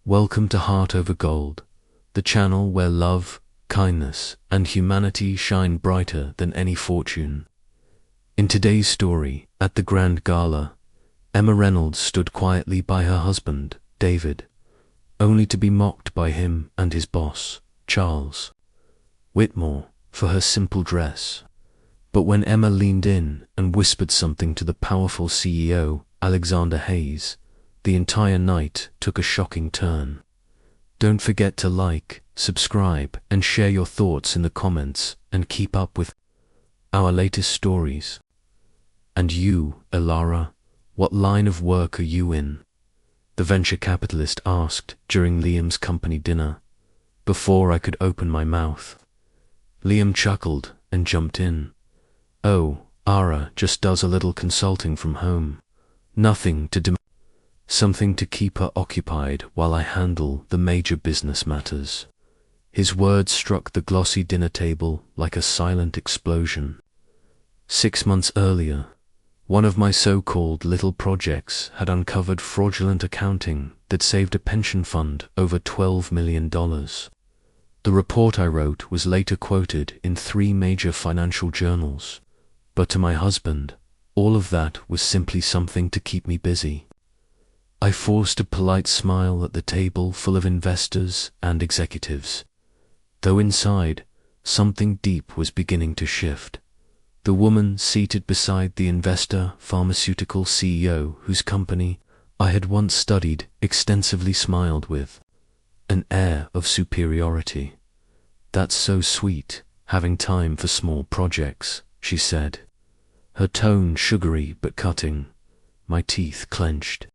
Welcome to Heart Over Gold, the channel where love, kindness, and humanity shine brighter than any fortune. In today's story, at the Grand Gala, Emma Reynolds stood quietly by her husband, David, only to be mocked by him and his boss, Charles Whitmore, for her simple dress. But when Emma leaned in and whispered something to the powerful CEO, Alexander Hayes, the entire night took a shocking turn. Don't forget to like, subscribe, and share your thoughts in the comments, and keep up with our latest stories. And you, Elara, what line of work are you in? The venture capitalist asked during Liam's company dinner, before I could open my mouth. Liam chuckled and jumped in. Oh, Ara just does a little consulting from home. Nothing to do. Something to keep her occupied while I handle the major business matters. His words struck the glossy dinner table like a silent explosion. 6 months earlier, one of my so-called little projects had uncovered fraudulent accounting that saved a pension fund over $12 million. The report I wrote was later quoted in 3 major financial journals, but to my husband, all of that was simply something to keep me busy. I forced a polite smile at the table full of investors and executives, though inside, something deep was beginning to shift. The woman seated beside the investor pharmaceutical CEO whose company I had once studied extensively smiled with an air of superiority. "That's so sweet, having time for small projects," she said, her tone sugary but cutting. My teeth clenched.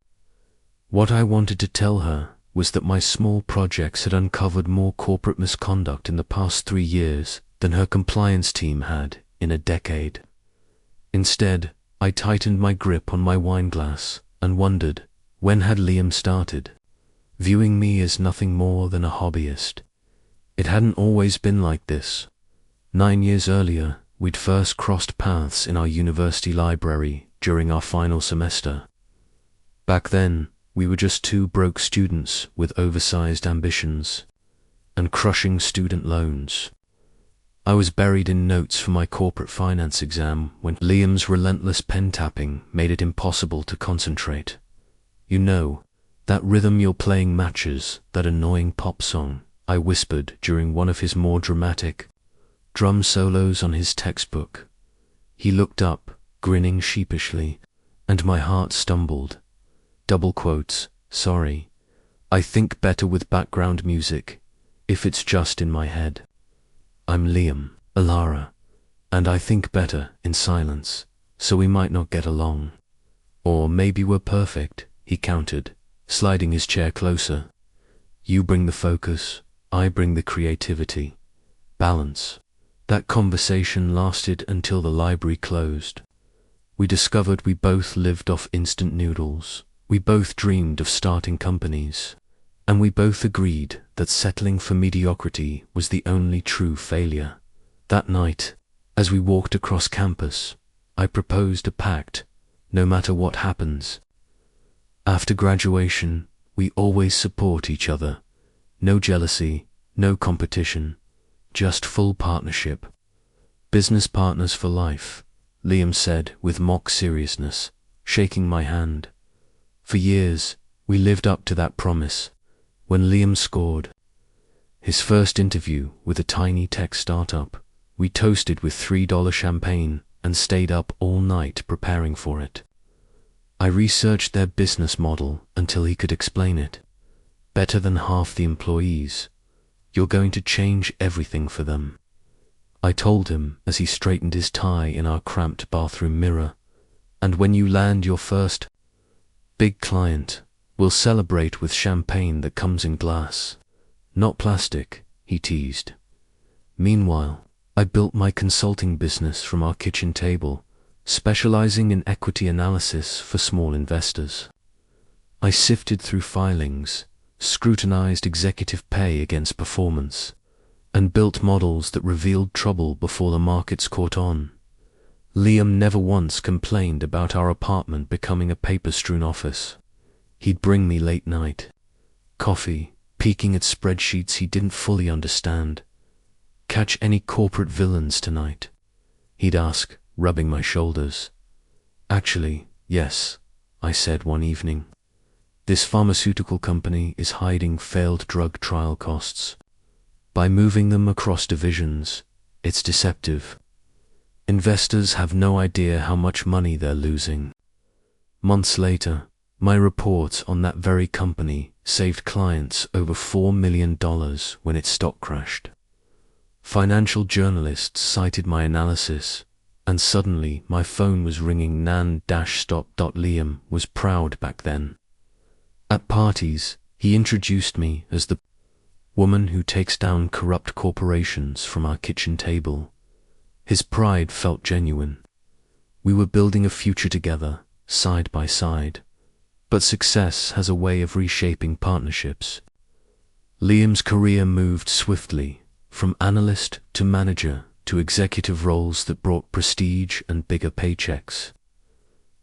What I wanted to tell her was that my small projects had uncovered more corporate misconduct in the past 3 years than her compliance team had in a decade. Instead, I tightened my grip on my wine glass and wondered, when had Liam started viewing me as nothing more than a hobbyist? It hadn't always been like this. 9 years earlier, we'd first crossed paths in our university library during our final semester. Back then, we were just 2 broke students with oversized ambitions and crushing student loans. I was buried in notes for my corporate finance exam when Liam's relentless pen tapping made it impossible to concentrate. "You know, that rhythm you're playing matches that annoying pop song," I whispered during one of his more dramatic drum solos on his textbook. He looked up, grinning sheepishly, and my heart stumbled. Double quotes, "Sorry. I think better with background music, if it's just in my head. I'm Liam, Elara, and I think better in silence, so we might not get along. Or maybe we're perfect," he countered, sliding his chair closer. "You bring the focus, I bring the creativity. Balance." That conversation lasted until the library closed. We discovered we both lived off instant noodles. We both dreamed of starting companies, and we both agreed that settling for mediocrity was the only true failure. That night, as we walked across campus, I proposed a pact, no matter what happens. After graduation, we always support each other. No jealousy, no competition, just full partnership. "Business partners for life," Liam said with mock seriousness, shaking my hand. For years, we lived up to that promise. When Liam scored his first interview with a tiny tech startup, we toasted with $3 champagne and stayed up all night preparing for it. I researched their business model until he could explain it. Better than half the employees. You're going to change everything for them, I told him as he straightened his tie in our cramped bathroom mirror. And when you land your first big client, we'll celebrate with champagne that comes in glass, not plastic, he teased. Meanwhile, I built my consulting business from our kitchen table, specializing in equity analysis for small investors. I sifted through filings, scrutinized executive pay against performance, and built models that revealed trouble before the markets caught on. Liam never once complained about our apartment becoming a paper-strewn office. He'd bring me late night coffee, peeking at spreadsheets he didn't fully understand. "Catch any corporate villains tonight?" he'd ask, rubbing my shoulders. "Actually, yes," I said one evening. "This pharmaceutical company is hiding failed drug trial costs. By moving them across divisions, it's deceptive. Investors have no idea how much money they're losing." Months later, my report on that very company saved clients over $4 million when its stock crashed. Financial journalists cited my analysis, and suddenly my phone was ringing. Nan-stop. Liam was proud back then. At parties, he introduced me as the woman who takes down corrupt corporations from our kitchen table. His pride felt genuine. We were building a future together, side by side. But success has a way of reshaping partnerships. Liam's career moved swiftly, from analyst to manager to executive roles that brought prestige and bigger paychecks.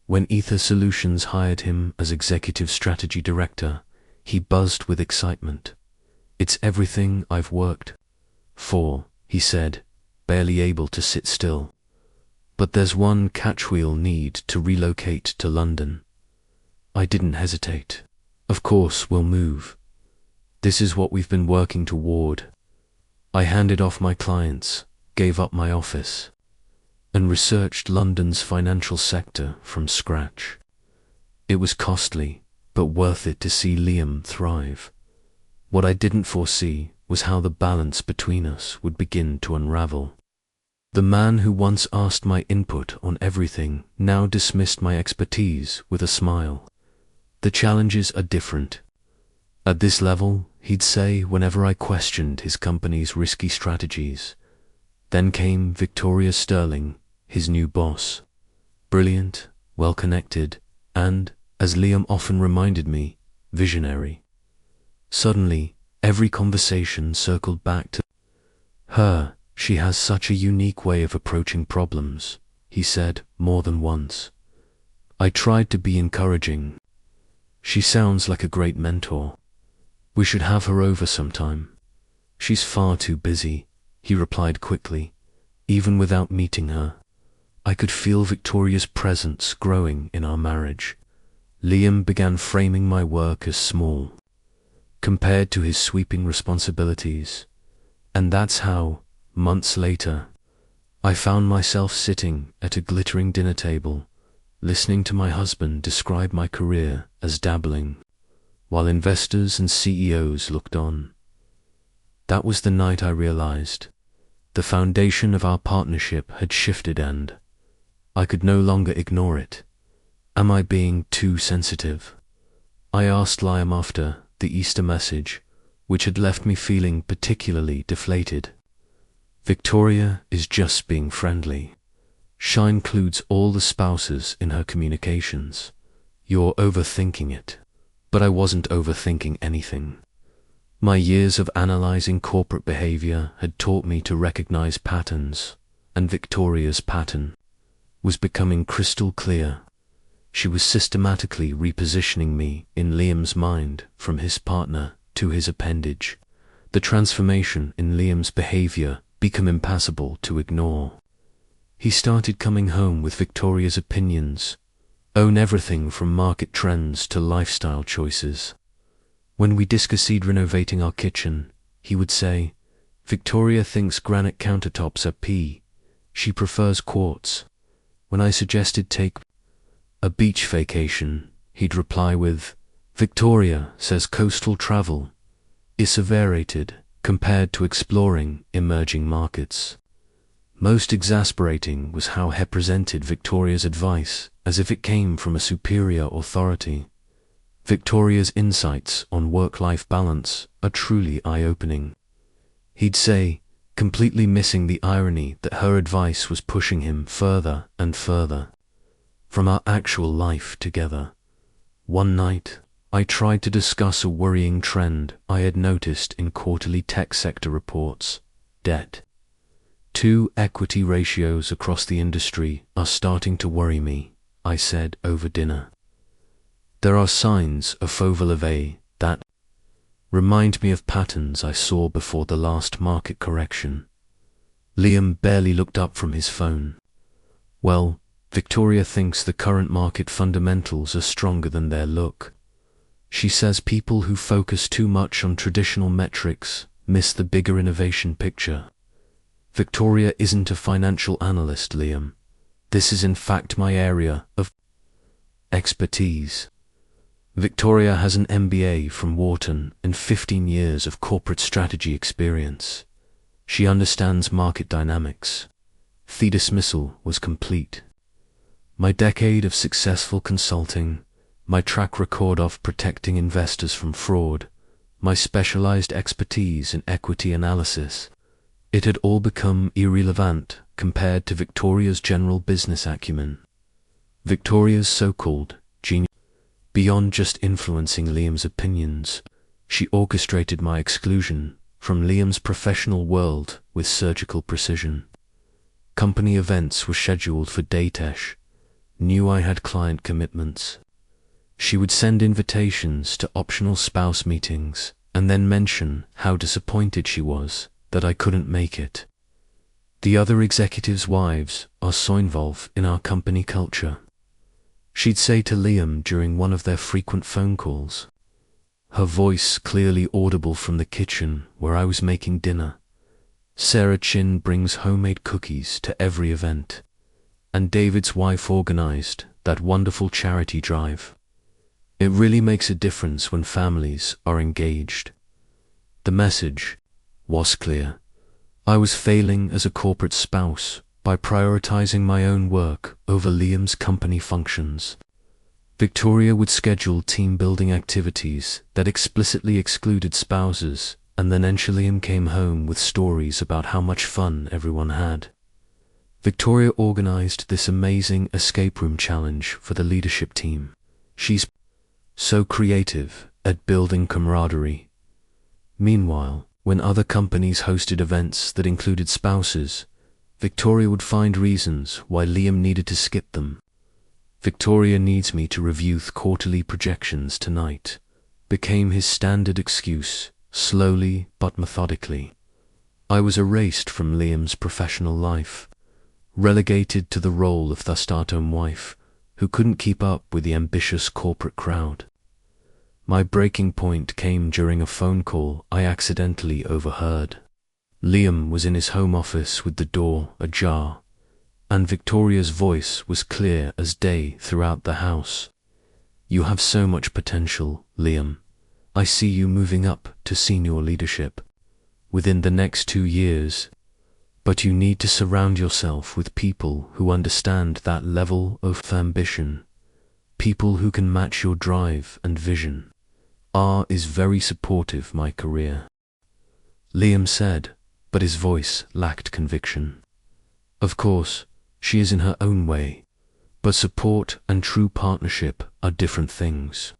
When Ether Solutions hired him as executive strategy director, he buzzed with excitement. "It's everything I've worked for," he said, barely able to sit still. "But there's one catch: we'll need to relocate to London." I didn't hesitate. "Of course we'll move. This is what we've been working toward." I handed off my clients, gave up my office, and researched London's financial sector from scratch. It was costly, but worth it to see Liam thrive. What I didn't foresee was how the balance between us would begin to unravel. The man who once asked my input on everything now dismissed my expertise with a smile. "The challenges are different." At this level, he'd say whenever I questioned his company's risky strategies. Then came Victoria Sterling, his new boss. Brilliant, well-connected, and, as Liam often reminded me, visionary. Suddenly, every conversation circled back to her. "She has such a unique way of approaching problems," he said more than once. I tried to be encouraging. "She sounds like a great mentor. We should have her over sometime." "She's far too busy," he replied quickly. Even without meeting her, I could feel Victoria's presence growing in our marriage. Liam began framing my work as small, compared to his sweeping responsibilities. And that's how, months later, I found myself sitting at a glittering dinner table, listening to my husband describe my career as dabbling, while investors and CEOs looked on. That was the night I realized the foundation of our partnership had shifted, and I could no longer ignore it. Am I being too sensitive? I asked Liam after the Easter message, which had left me feeling particularly deflated. "Victoria is just being friendly. She includes all the spouses in her communications. You're overthinking it." But I wasn't overthinking anything. My years of analyzing corporate behavior had taught me to recognize patterns, and Victoria's pattern was becoming crystal clear. She was systematically repositioning me in Liam's mind from his partner to his appendage. The transformation in Liam's behavior became impossible to ignore. He started coming home with Victoria's opinions, own everything from market trends to lifestyle choices. When we discussed renovating our kitchen, he would say, "Victoria thinks granite countertops are P. She prefers quartz." When I suggested take a beach vacation, he'd reply with, "Victoria says coastal travel is overrated compared to exploring emerging markets." Most exasperating was how he presented Victoria's advice as if it came from a superior authority. Victoria's insights on work-life balance are truly eye-opening. He'd say, completely missing the irony that her advice was pushing him further and further from our actual life together. One night, I tried to discuss a worrying trend I had noticed in quarterly tech sector reports: debt. "Two equity ratios across the industry are starting to worry me," I said over dinner. "There are signs of faux levé that remind me of patterns I saw before the last market correction. Liam barely looked up from his phone. Well, Victoria thinks the current market fundamentals are stronger than their look. She says people who focus too much on traditional metrics miss the bigger innovation picture. Victoria isn't a financial analyst, Liam. This is in fact my area of expertise. Victoria has an MBA from Wharton and 15 years of corporate strategy experience. She understands market dynamics. The dismissal was complete. My decade of successful consulting, my track record of protecting investors from fraud, my specialized expertise in equity analysis, it had all become irrelevant compared to Victoria's general business acumen. Victoria's so-called genius. Beyond just influencing Liam's opinions, she orchestrated my exclusion from Liam's professional world with surgical precision. Company events were scheduled for Datesh, knew I had client commitments. She would send invitations to optional spouse meetings and then mention how disappointed she was that I couldn't make it. The other executives' wives are so involved in our company culture. She'd say to Liam during one of their frequent phone calls, her voice clearly audible from the kitchen where I was making dinner, Sarah Chin brings homemade cookies to every event, and David's wife organized that wonderful charity drive. It really makes a difference when families are engaged. The message was clear. I was failing as a corporate spouse by prioritizing my own work over Liam's company functions. Victoria would schedule team-building activities that explicitly excluded spouses, and then Liam came home with stories about how much fun everyone had. Victoria organized this amazing escape room challenge for the leadership team. She's so creative at building camaraderie. Meanwhile, when other companies hosted events that included spouses, Victoria would find reasons why Liam needed to skip them. Victoria needs me to review the quarterly projections tonight, became his standard excuse, slowly but methodically. I was erased from Liam's professional life, relegated to the role of the stay-at-home wife who couldn't keep up with the ambitious corporate crowd. My breaking point came during a phone call I accidentally overheard. Liam was in his home office with the door ajar, and Victoria's voice was clear as day throughout the house. You have so much potential, Liam. I see you moving up to senior leadership within the next 2 years, but you need to surround yourself with people who understand that level of ambition, people who can match your drive and vision. R is very supportive of my career, Liam said, but his voice lacked conviction. Of course, she is in her own way, but support and true partnership are different things.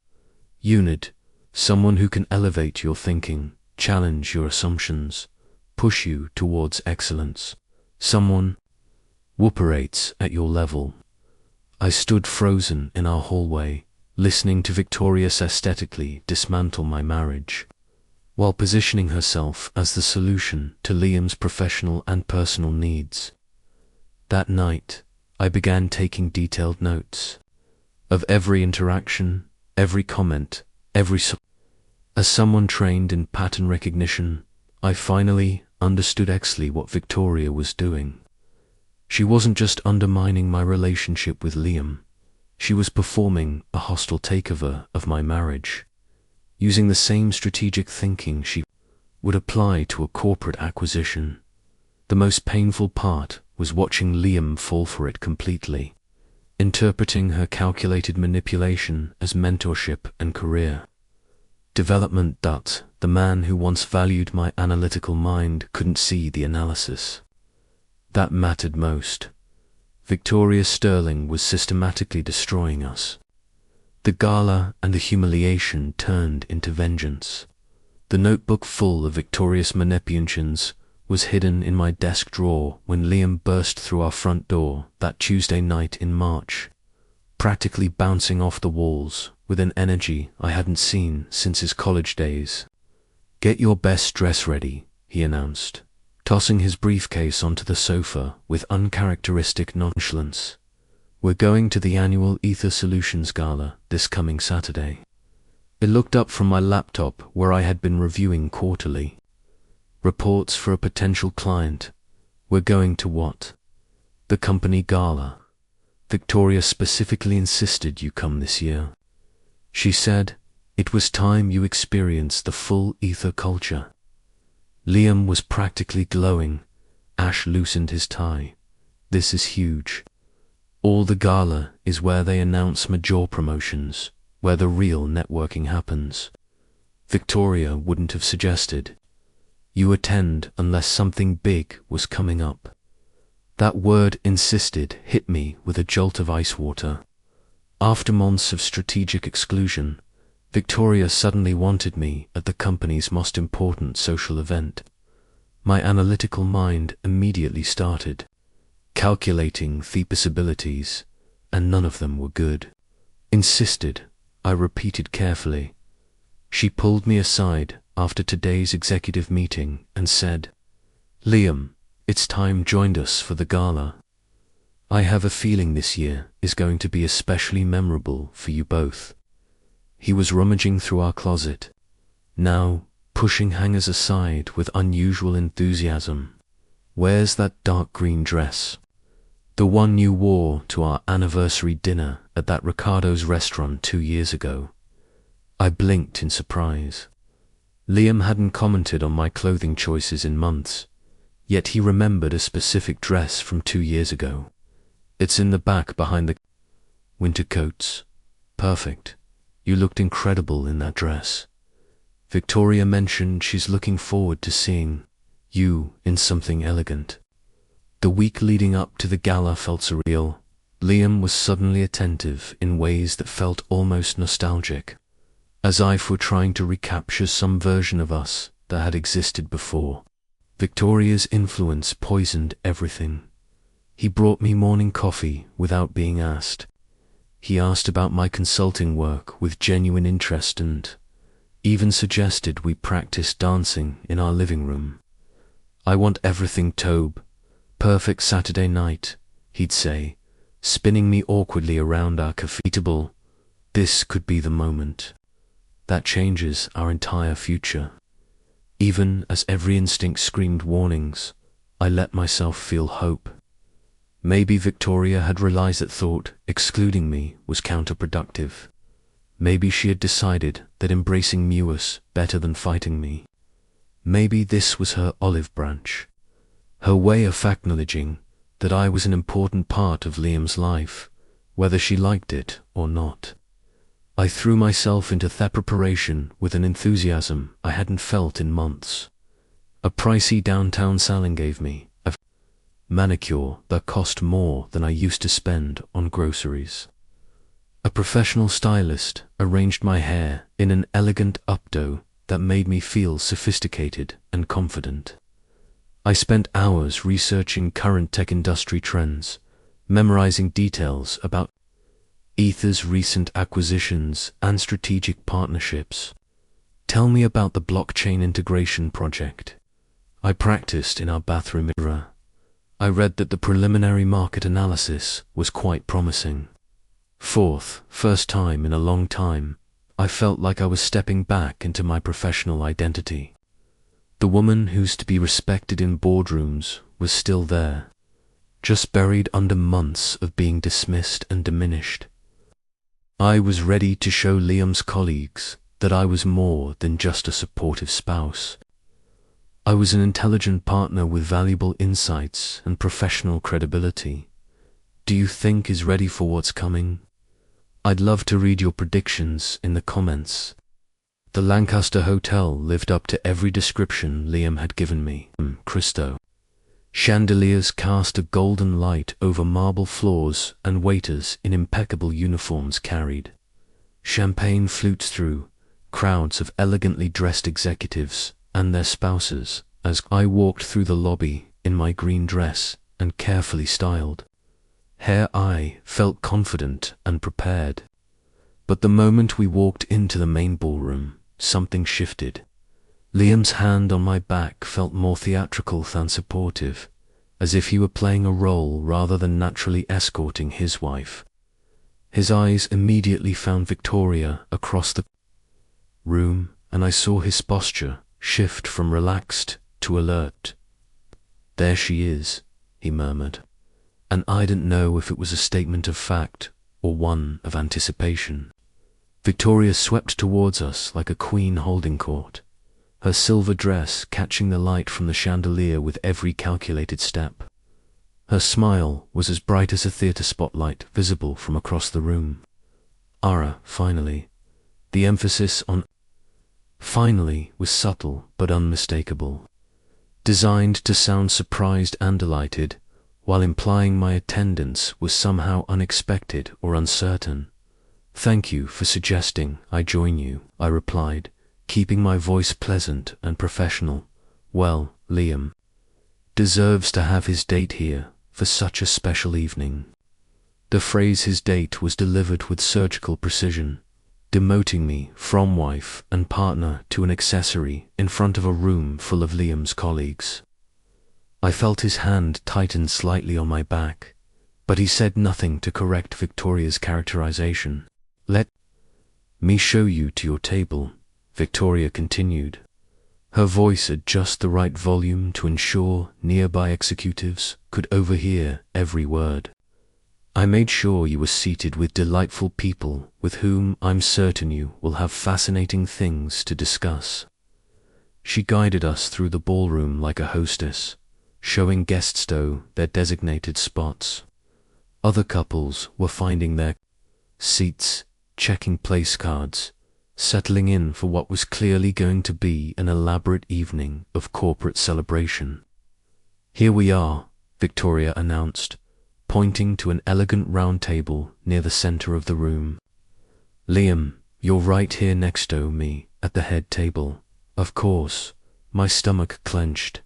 You need someone who can elevate your thinking, challenge your assumptions, push you towards excellence. Someone who operates at your level. I stood frozen in our hallway, listening to Victoria aesthetically dismantle my marriage, while positioning herself as the solution to Liam's professional and personal needs. That night, I began taking detailed notes of every interaction, every comment, As someone trained in pattern recognition, I finally understood exactly what Victoria was doing. She wasn't just undermining my relationship with Liam, she was performing a hostile takeover of my marriage, using the same strategic thinking she would apply to a corporate acquisition. The most painful part was watching Liam fall for it completely, interpreting her calculated manipulation as mentorship and career development. The man who once valued my analytical mind couldn't see the analysis that mattered most. Victoria Sterling was systematically destroying us. The gala and the humiliation turned into vengeance. The notebook full of Victoria's manipulations was hidden in my desk drawer when Liam burst through our front door that Tuesday night in March, practically bouncing off the walls with an energy I hadn't seen since his college days. "Get your best dress ready," he announced, tossing his briefcase onto the sofa with uncharacteristic nonchalance. "We're going to the annual Ether Solutions Gala this coming Saturday." I looked up from my laptop where I had been reviewing quarterly reports for a potential client. "We're going to what?" "The company gala. Victoria specifically insisted you come this year. She said it was time you experienced the full ether culture." Liam was practically glowing. Ash loosened his tie. "This is huge. All the gala is where they announce major promotions, where the real networking happens. Victoria wouldn't have suggested you attend unless something big was coming up." That word "insisted" hit me with a jolt of ice water. After months of strategic exclusion, Victoria suddenly wanted me at the company's most important social event. My analytical mind immediately started calculating the possibilities, and none of them were good. "Insisted," I repeated carefully. She pulled me aside after today's executive meeting and said, "Liam, it's time joined us for the gala. I have a feeling this year is going to be especially memorable for you both." He was rummaging through our closet, now pushing hangers aside with unusual enthusiasm. "Where's that dark green dress? The one you wore to our anniversary dinner at that Ricardo's restaurant 2 years ago." I blinked in surprise. Liam hadn't commented on my clothing choices in months, yet he remembered a specific dress from 2 years ago. "It's in the back behind the winter coats." "Perfect. You looked incredible in that dress. Victoria mentioned she's looking forward to seeing you in something elegant." The week leading up to the gala felt surreal. Liam was suddenly attentive in ways that felt almost nostalgic, as if we're trying to recapture some version of us that had existed before. Victoria's influence poisoned everything. He brought me morning coffee without being asked. He asked about my consulting work with genuine interest and even suggested we practice dancing in our living room. "I want everything Tobe. Perfect Saturday night," he'd say, spinning me awkwardly around our coffee table. "This could be the moment that changes our entire future." Even as every instinct screamed warnings, I let myself feel hope. Maybe Victoria had realized that thought excluding me was counterproductive. Maybe she had decided that embracing me was better than fighting me. Maybe this was her olive branch, her way of acknowledging that I was an important part of Liam's life, whether she liked it or not. I threw myself into the preparation with an enthusiasm I hadn't felt in months. A pricey downtown salon gave me a manicure that cost more than I used to spend on groceries. A professional stylist arranged my hair in an elegant updo that made me feel sophisticated and confident. I spent hours researching current tech industry trends, memorizing details about Ether's recent acquisitions and strategic partnerships. "Tell me about the blockchain integration project." I practiced in our bathroom mirror. I read that the preliminary market analysis was quite promising. First time in a long time, I felt like I was stepping back into my professional identity. The woman who's to be respected in boardrooms was still there, just buried under months of being dismissed and diminished. I was ready to show Liam's colleagues that I was more than just a supportive spouse. I was an intelligent partner with valuable insights and professional credibility. Do you think he's ready for what's coming? I'd love to read your predictions in the comments. The Lancaster Hotel lived up to every description Liam had given me. Christo. Chandeliers cast a golden light over marble floors, and waiters in impeccable uniforms carried champagne flutes through crowds of elegantly dressed executives and their spouses as I walked through the lobby in my green dress and carefully styled hair. I felt confident and prepared. But the moment we walked into the main ballroom, something shifted. Liam's hand on my back felt more theatrical than supportive, as if he were playing a role rather than naturally escorting his wife. His eyes immediately found Victoria across the room, and I saw his posture shift from relaxed to alert. "There she is," he murmured, and I didn't know if it was a statement of fact or one of anticipation. Victoria swept towards us like a queen holding court, her silver dress catching the light from the chandelier with every calculated step. Her smile was as bright as a theatre spotlight visible from across the room. "Ara, finally." The emphasis on finally was subtle but unmistakable, designed to sound surprised and delighted, while implying my attendance was somehow unexpected or uncertain. "Thank you for suggesting I join you," I replied, keeping my voice pleasant and professional. "Well, Liam deserves to have his date here for such a special evening." The phrase "his date" was delivered with surgical precision, demoting me from wife and partner to an accessory in front of a room full of Liam's colleagues. I felt his hand tighten slightly on my back, but he said nothing to correct Victoria's characterization. "Let me show you to your table," Victoria continued, her voice at just the right volume to ensure nearby executives could overhear every word. "I made sure you were seated with delightful people with whom I'm certain you will have fascinating things to discuss." She guided us through the ballroom like a hostess, showing guests their designated spots. Other couples were finding their seats, checking place cards, settling in for what was clearly going to be an elaborate evening of corporate celebration. "Here we are," Victoria announced, pointing to an elegant round table near the center of the room. "Liam, you're right here next to me at the head table." Of course, my stomach clenched.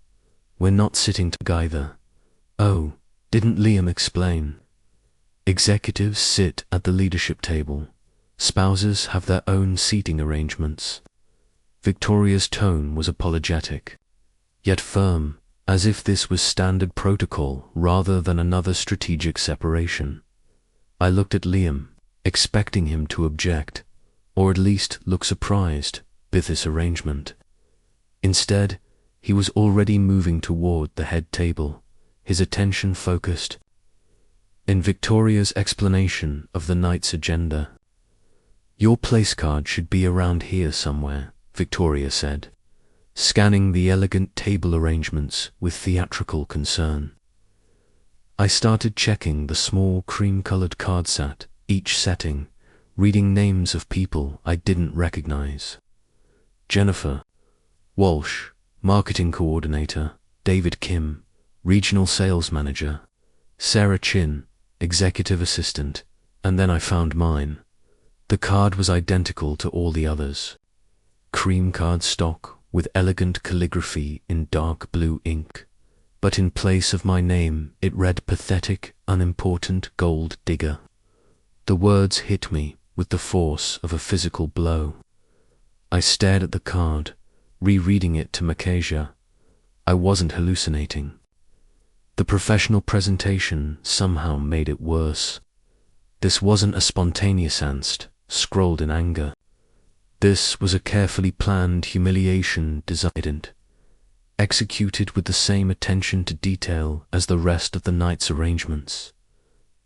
"We're not sitting together." "Oh, didn't Liam explain?" "Executives sit at the leadership table. Spouses have their own seating arrangements." Victoria's tone was apologetic, yet firm, as if this was standard protocol rather than another strategic separation. I looked at Liam, expecting him to object, or at least look surprised by this arrangement. Instead, he was already moving toward the head table, his attention focused in Victoria's explanation of the night's agenda. "Your place card should be around here somewhere," Victoria said, scanning the elegant table arrangements with theatrical concern. I started checking the small cream-colored card set, each setting, reading names of people I didn't recognize. Jennifer Walsh, Marketing Coordinator; David Kim, Regional Sales Manager; Sarah Chin, Executive Assistant, and then I found mine. The card was identical to all the others. Cream card stock with elegant calligraphy in dark blue ink, but in place of my name it read "Pathetic, Unimportant Gold Digger." The words hit me with the force of a physical blow. I stared at the card, rereading it to Makasia. I wasn't hallucinating. The professional presentation somehow made it worse. This wasn't a spontaneous angst, scrawled in anger. This was a carefully planned humiliation designed, executed with the same attention to detail as the rest of the night's arrangements.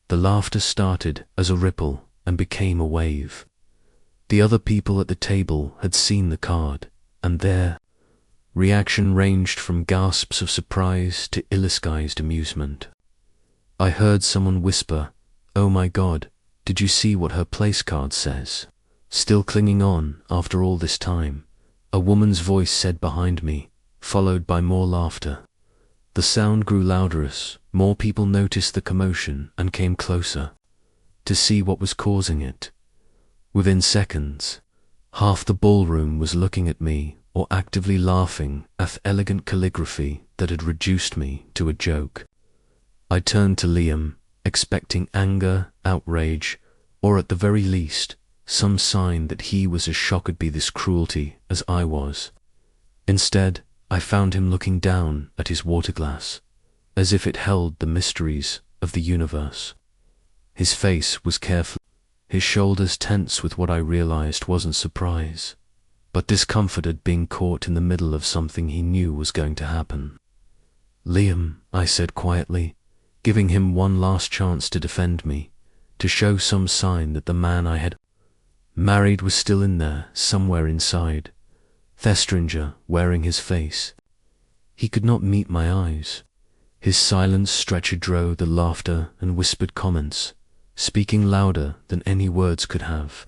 The laughter started as a ripple and became a wave. The other people at the table had seen the card, and their reaction ranged from gasps of surprise to ill-disguised amusement. I heard someone whisper, "Oh my God, did you see what her place card says?" Still clinging on after all this time, a woman's voice said behind me, followed by more laughter. The sound grew louder as more people noticed the commotion and came closer to see what was causing it. Within seconds, half the ballroom was looking at me or actively laughing at elegant calligraphy that had reduced me to a joke. I turned to Liam, expecting anger, outrage, or at the very least, some sign that he was as shocked by this cruelty as I was. Instead, I found him looking down at his water glass, as if it held the mysteries of the universe. His face was careful, his shoulders tense with what I realized wasn't surprise, but discomfort at being caught in the middle of something he knew was going to happen. "Liam," I said quietly, giving him one last chance to defend me, to show some sign that the man I had married was still in there, somewhere inside. Thestringer wearing his face. He could not meet my eyes. His silence stretcher-drove the laughter and whispered comments, speaking louder than any words could have.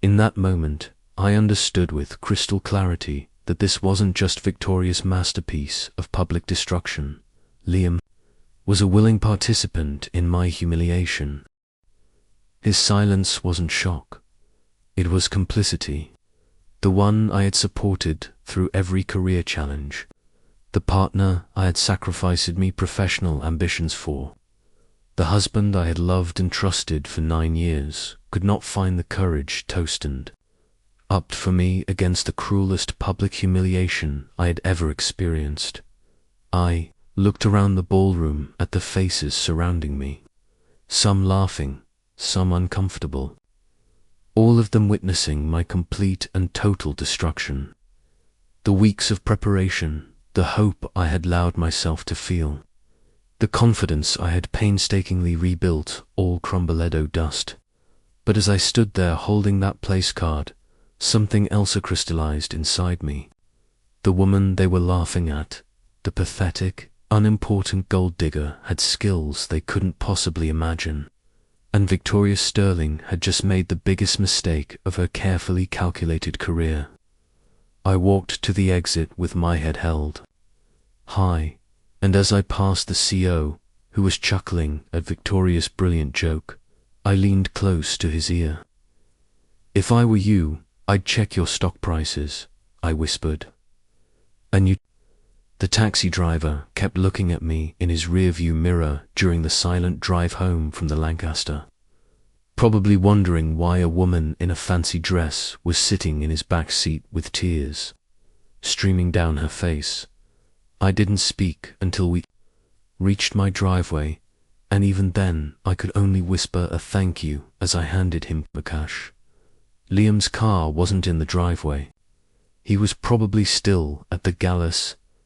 In that moment, I understood with crystal clarity that this wasn't just Victoria's masterpiece of public destruction. Liam was a willing participant in my humiliation. His silence wasn't shock. It was complicity. The one I had supported through every career challenge. The partner I had sacrificed me professional ambitions for. The husband I had loved and trusted for 9 years could not find the courage to stand up for me against the cruelest public humiliation I had ever experienced. I looked around the ballroom at the faces surrounding me, some laughing, some uncomfortable, all of them witnessing my complete and total destruction. The weeks of preparation, the hope I had allowed myself to feel, the confidence I had painstakingly rebuilt, all crumbled to dust. But as I stood there holding that place card, something else crystallized inside me. The woman they were laughing at, the pathetic, unimportant gold digger, had skills they couldn't possibly imagine. And Victoria Sterling had just made the biggest mistake of her carefully calculated career. I walked to the exit with my head held high, and as I passed the CO, who was chuckling at Victoria's brilliant joke, I leaned close to his ear. "If I were you, I'd check your stock prices," I whispered. "And you?" The taxi driver kept looking at me in his rearview mirror during the silent drive home from the Lancaster, probably wondering why a woman in a fancy dress was sitting in his back seat with tears streaming down her face. I didn't speak until we reached my driveway, and even then I could only whisper a thank you as I handed him the cash. Liam's car wasn't in the driveway. He was probably still at the Gala,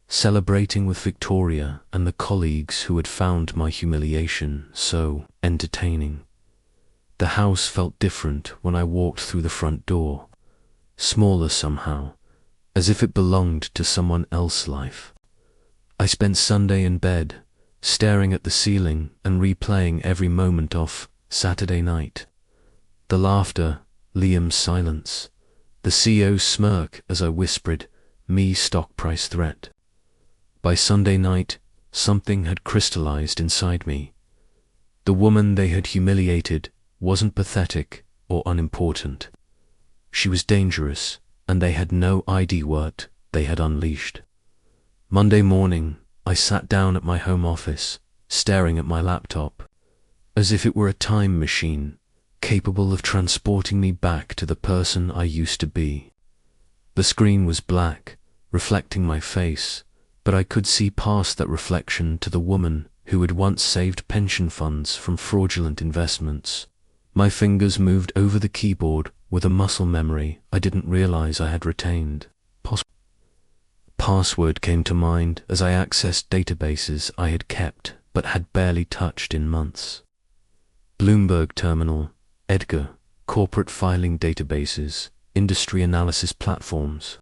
celebrating with Victoria and the colleagues who had found my humiliation so entertaining. The house felt different when I walked through the front door, smaller somehow, as if it belonged to someone else's life. I spent Sunday in bed, staring at the ceiling and replaying every moment of Saturday night. The laughter, Liam's silence, the CEO's smirk as I whispered, "Me stock price threat." By Sunday night, something had crystallized inside me. The woman they had humiliated wasn't pathetic or unimportant. She was dangerous, and they had no idea what they had unleashed. Monday morning, I sat down at my home office, staring at my laptop, as if it were a time machine, capable of transporting me back to the person I used to be. The screen was black, reflecting my face, but I could see past that reflection to the woman who had once saved pension funds from fraudulent investments. My fingers moved over the keyboard with a muscle memory I didn't realize I had retained. Password came to mind as I accessed databases I had kept but had barely touched in months. Bloomberg Terminal, Edgar, corporate filing databases, industry analysis platforms.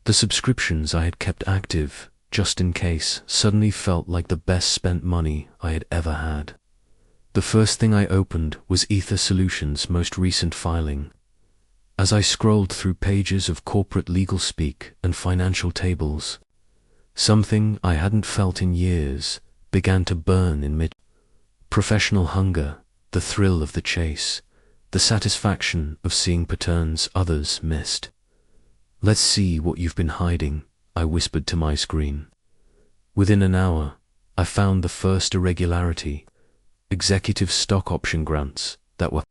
The subscriptions I had kept active, just in case, suddenly felt like the best spent money I had ever had. The first thing I opened was Ether Solutions' most recent filing. As I scrolled through pages of corporate legal speak and financial tables, something I hadn't felt in years began to burn in mid. Professional hunger, the thrill of the chase, the satisfaction of seeing patterns others missed. "Let's see what you've been hiding," I whispered to my screen. Within an hour, I found the first irregularity: executive stock option grants that were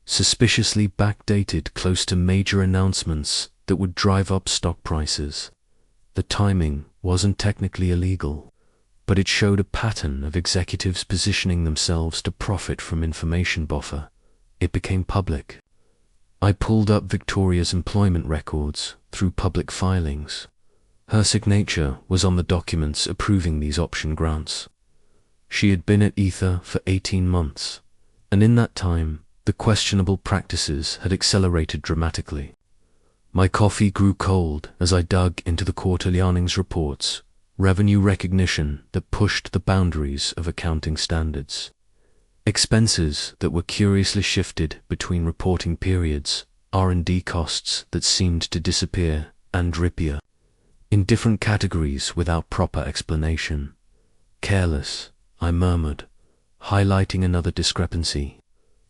suspiciously backdated close to major announcements that would drive up stock prices. The timing wasn't technically illegal, but it showed a pattern of executives positioning themselves to profit from information buffer. It became public. I pulled up Victoria's employment records through public filings. Her signature was on the documents approving these option grants. She had been at Ether for 18 months, and in that time, the questionable practices had accelerated dramatically. My coffee grew cold as I dug into the quarterly earnings reports, revenue recognition that pushed the boundaries of accounting standards, expenses that were curiously shifted between reporting periods, R&D costs that seemed to disappear and reappear in different categories without proper explanation. Careless, I murmured, highlighting another discrepancy.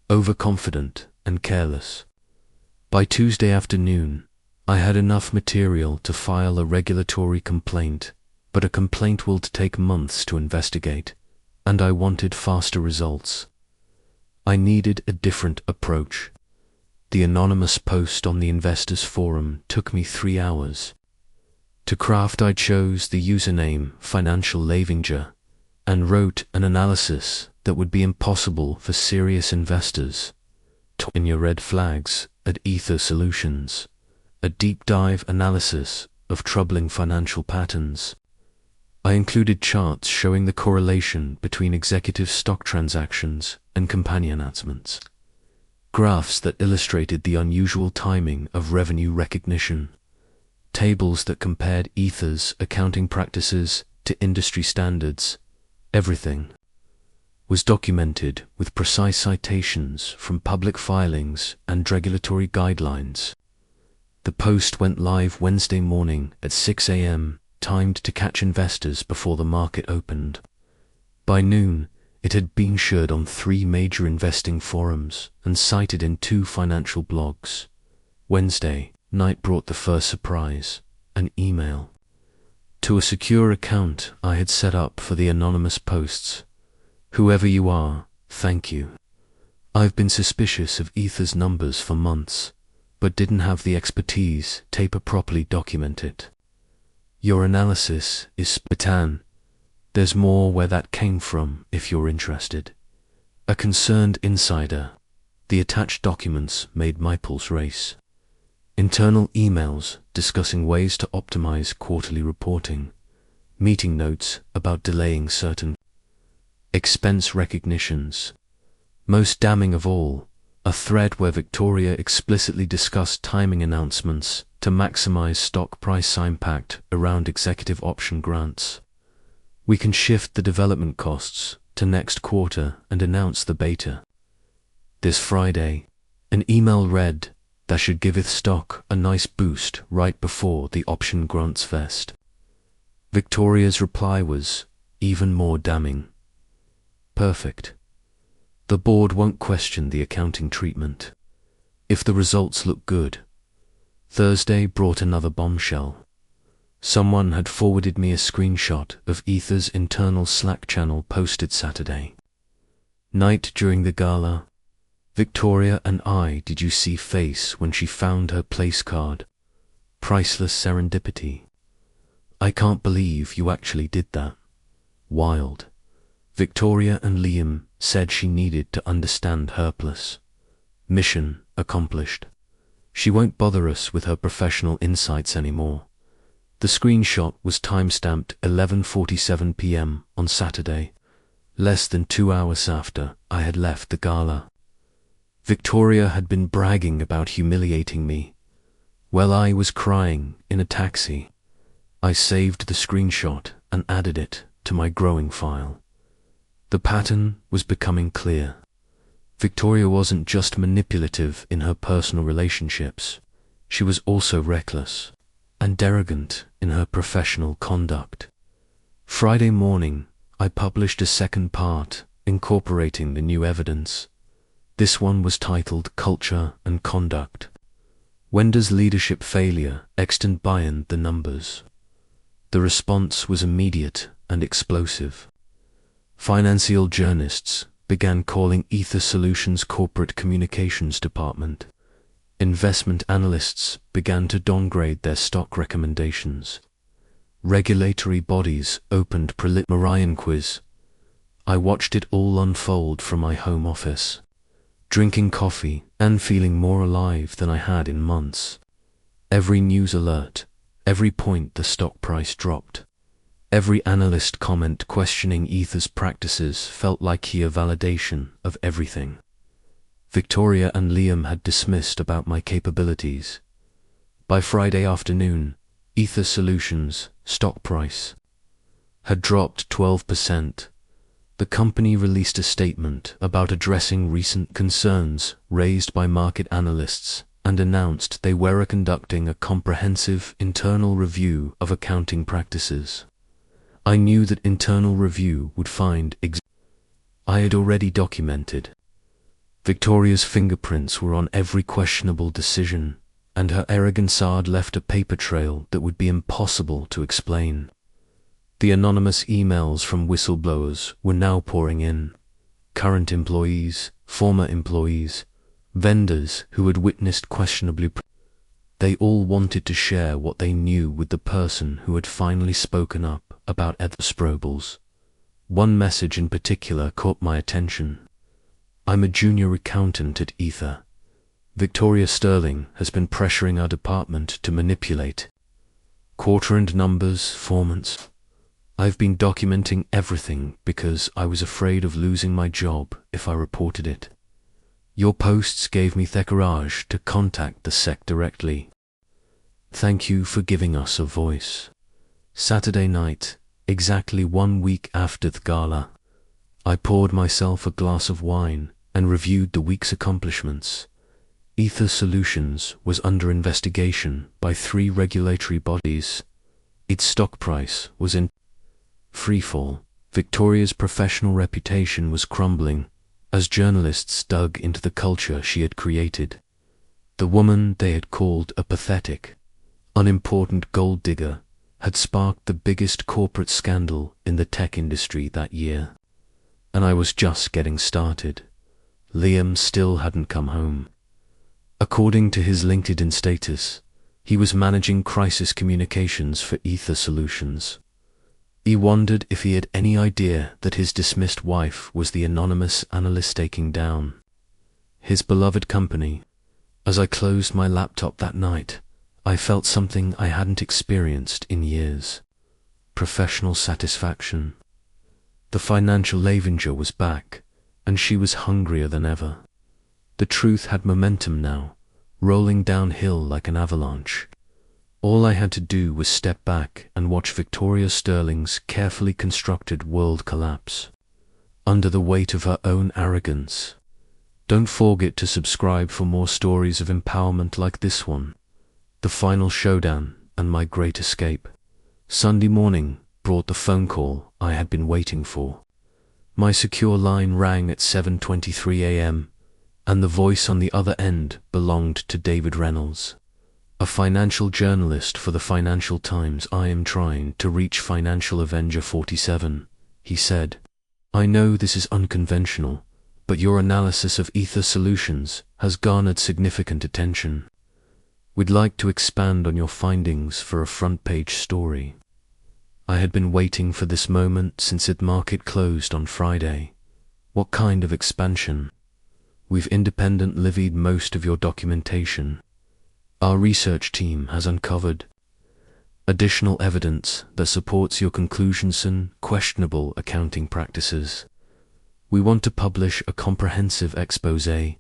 Overconfident and careless. By Tuesday afternoon, I had enough material to file a regulatory complaint, but a complaint will take months to investigate, and I wanted faster results. I needed a different approach. The anonymous post on the investors forum took me 3 hours. To craft, I chose the username Financial Lavinger and wrote an analysis that would be impossible for serious investors. In your red flags at Ether Solutions, a deep dive analysis of troubling financial patterns. I included charts showing the correlation between executive stock transactions and company announcements, graphs that illustrated the unusual timing of revenue recognition, tables that compared Ether's accounting practices to industry standards. Everything was documented with precise citations from public filings and regulatory guidelines. The post went live Wednesday morning at 6 a.m., timed to catch investors before the market opened. By noon, it had been shared on 3 major investing forums and cited in 2 financial blogs. Wednesday night brought the first surprise, an email to a secure account I had set up for the anonymous posts. Whoever you are, thank you. I've been suspicious of Ether's numbers for months, but didn't have the expertise to properly document it. Your analysis is spot-on. There's more where that came from if you're interested. A concerned insider. The attached documents made my pulse race. Internal emails discussing ways to optimize quarterly reporting, meeting notes about delaying certain expense recognitions. Most damning of all, a thread where Victoria explicitly discussed timing announcements to maximize stock price impact around executive option grants. We can shift the development costs to next quarter and announce the beta this Friday. An email read, that should giveth stock a nice boost right before the option grants vest. Victoria's reply was even more damning. Perfect. The board won't question the accounting treatment if the results look good. Thursday brought another bombshell. Someone had forwarded me a screenshot of Ether's internal Slack channel posted Saturday night during the gala. Victoria and I, did you see face when she found her place card? Priceless serendipity. I can't believe you actually did that. Wild. Victoria and Liam said she needed to understand Herpless. Mission accomplished. She won't bother us with her professional insights anymore. The screenshot was timestamped 11:47 p.m. on Saturday, less than 2 hours after I had left the gala. Victoria had been bragging about humiliating me. While I was crying in a taxi, I saved the screenshot and added it to my growing file. The pattern was becoming clear. Victoria wasn't just manipulative in her personal relationships, she was also reckless and arrogant in her professional conduct. Friday morning, I published a second part incorporating the new evidence. This one was titled Culture and Conduct. When does leadership failure extend beyond the numbers? The response was immediate and explosive. Financial journalists began calling Ether Solutions' corporate communications department. Investment analysts began to downgrade their stock recommendations. Regulatory bodies opened preliminary quiz. I watched it all unfold from my home office, drinking coffee and feeling more alive than I had in months. Every news alert, every point the stock price dropped, every analyst comment questioning Ether's practices felt like a validation of everything Victoria and Liam had dismissed about my capabilities. By Friday afternoon, Ether Solutions' stock price had dropped 12%. The company released a statement about addressing recent concerns raised by market analysts and announced they were conducting a comprehensive internal review of accounting practices. I knew that internal review would find I had already documented. Victoria's fingerprints were on every questionable decision, and her arrogance had left a paper trail that would be impossible to explain. The anonymous emails from whistleblowers were now pouring in. Current employees, former employees, vendors who had witnessed questionably. They all wanted to share what they knew with the person who had finally spoken up about Ether Sprobles. One message in particular caught my attention. I'm a junior accountant at Ether. Victoria Sterling has been pressuring our department to manipulate quarter-end numbers, performance. I've been documenting everything because I was afraid of losing my job if I reported it. Your posts gave me the courage to contact the SEC directly. Thank you for giving us a voice. Saturday night, exactly 1 week after the gala, I poured myself a glass of wine and reviewed the week's accomplishments. Ether Solutions was under investigation by 3 regulatory bodies. Its stock price was in freefall. Victoria's professional reputation was crumbling as journalists dug into the culture she had created. The woman they had called a pathetic, unimportant gold digger had sparked the biggest corporate scandal in the tech industry that year. And I was just getting started. Liam still hadn't come home. According to his LinkedIn status, he was managing crisis communications for Ether Solutions. He wondered if he had any idea that his dismissed wife was the anonymous analyst taking down his beloved company. As I closed my laptop that night, I felt something I hadn't experienced in years. Professional satisfaction. The financial Avenger was back, and she was hungrier than ever. The truth had momentum now, rolling downhill like an avalanche. All I had to do was step back and watch Victoria Sterling's carefully constructed world collapse under the weight of her own arrogance. Don't forget to subscribe for more stories of empowerment like this one. The Final Showdown and My Great Escape. Sunday morning brought the phone call I had been waiting for. My secure line rang at 7:23 a.m., and the voice on the other end belonged to David Reynolds, a financial journalist for the Financial Times. I am trying to reach Financial Avenger 47, he said. I know this is unconventional, but your analysis of Ether Solutions has garnered significant attention. We'd like to expand on your findings for a front-page story. I had been waiting for this moment since the market closed on Friday. What kind of expansion? We've independently reviewed most of your documentation. Our research team has uncovered additional evidence that supports your conclusions and questionable accounting practices. We want to publish a comprehensive exposé,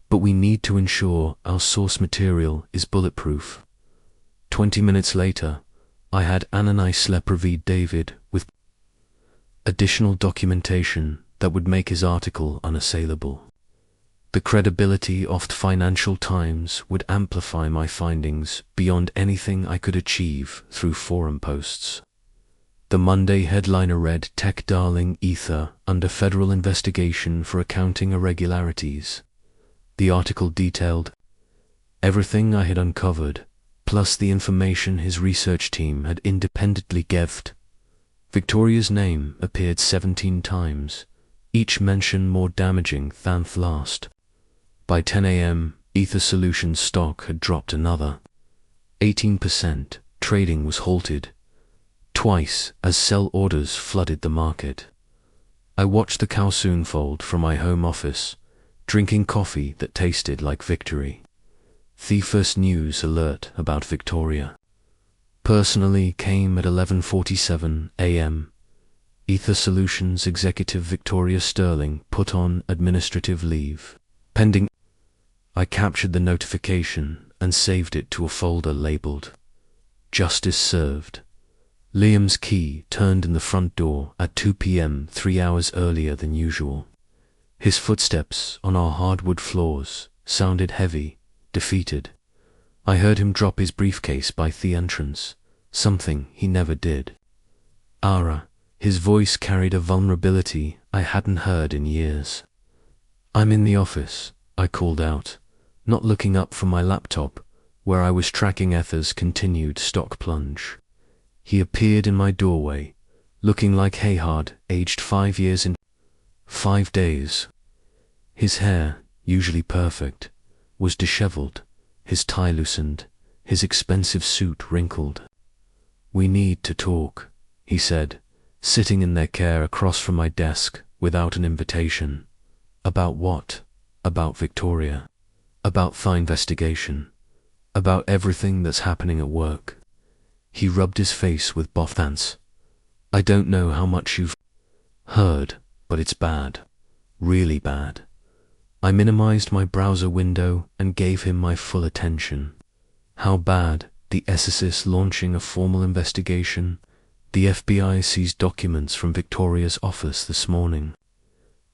but we need to ensure our source material is bulletproof. 20 minutes later, I had Ananias provide David with additional documentation that would make his article unassailable. The credibility of the Financial Times would amplify my findings beyond anything I could achieve through forum posts. The Monday headliner read, Tech Darling Ether under federal investigation for accounting irregularities. The article detailed everything I had uncovered, plus the information his research team had independently gathered. Victoria's name appeared 17 times, each mention more damaging than the last. By 10 a.m., Ether Solutions stock had dropped another 18%. Trading was halted. twice as sell orders flooded the market. I watched the cow soon fold from my home office, drinking coffee that tasted like victory. The first news alert about Victoria personally came at 11:47 a.m. Ether Solutions executive Victoria Sterling put on administrative leave. Pending. I captured the notification and saved it to a folder labeled Justice Served. Liam's key turned in the front door at 2 p.m., 3 hours earlier than usual. His footsteps on our hardwood floors sounded heavy, defeated. I heard him drop his briefcase by the entrance, something he never did. Ara, his voice carried a vulnerability I hadn't heard in years. "I'm in the office," I called out, not looking up from my laptop, where I was tracking Ether's continued stock plunge. He appeared in my doorway, looking like Hayhard, aged 5 years in 5 days. His hair, usually perfect, was disheveled, his tie loosened, his expensive suit wrinkled. "We need to talk," he said, sitting in their chair across from my desk without an invitation. "About what?" "About Victoria. About the investigation. About everything that's happening at work." He rubbed his face with both hands. "I don't know how much you've heard, but it's bad. Really bad." I minimized my browser window and gave him my full attention. "How bad?" "The SSS launching a formal investigation. The FBI seized documents from Victoria's office this morning.